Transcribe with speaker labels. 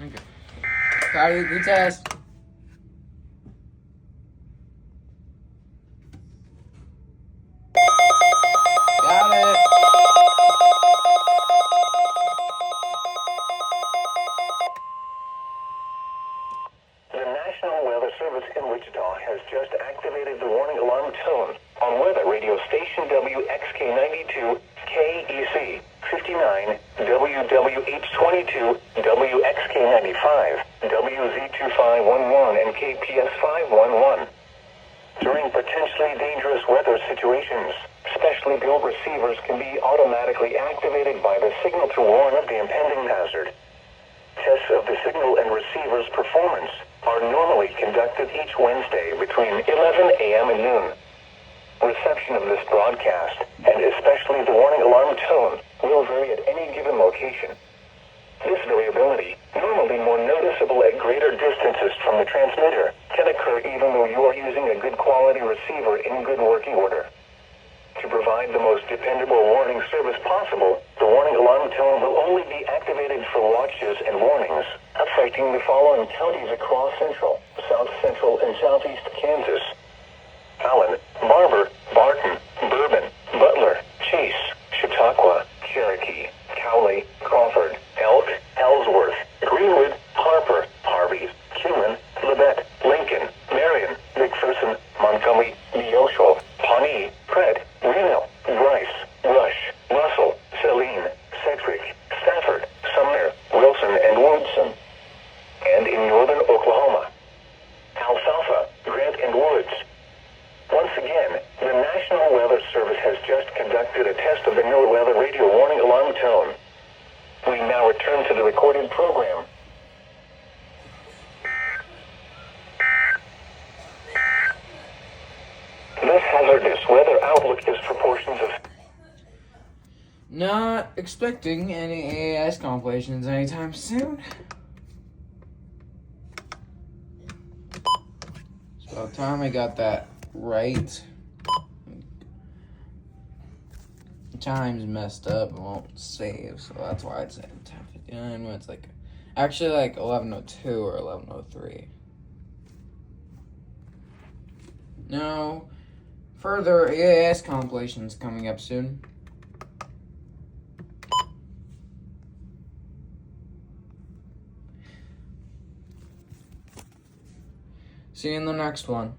Speaker 1: Okay. Cardi, retest. Got it.
Speaker 2: The National Weather Service in Wichita has just activated the warning alarm tone on weather radio station WXK92, KEC 59, WWH22, WXK95, WZ2511, and KPS511. During potentially dangerous weather situations, specially built receivers can be automatically activated by the signal to warn of the impending hazard. Tests of the signal and receiver's performance are normally conducted each Wednesday between 11 a.m. and noon. Reception of this broadcast, and especially the warning alarm tone, will vary at any given location. This variability, normally more noticeable at greater distances from the transmitter, can occur even though you are using a good quality receiver in good working order. To provide the most dependable warning service possible, the warning alarm tone will only be activated for watches and warnings affecting the following counties across central, south central, and southeast Kansas: Allen, Barber, Barton, Bourbon, Butler, Chase, Chautauqua, Cherokee, Cowley, Crawford, Elk, Ellsworth, Greenwood, Harper, Harvey, Cumin, Labette, Lincoln, Marion, McPherson, Montgomery, Neosho, Pawnee, Pratt, Reno, Bryce, Rush, Russell, Saline, Sedgwick, Stafford, Sumner, Wilson, and Woodson. And in northern Oklahoma, Alfalfa, Grant, and Woods. Once again, the National Weather Service has just conducted a test of the NOAA weather radio warning alarm tone. We now return to the recorded program. This hazardous weather outlook is for portions of...
Speaker 1: Not expecting any EAS compilations anytime soon. It's about time I got that right. The time's messed up, it won't save, so that's why it's at 10:59 when it's like actually like 11:02 or 11:03. No further EAS compilations coming up soon. See you in the next one.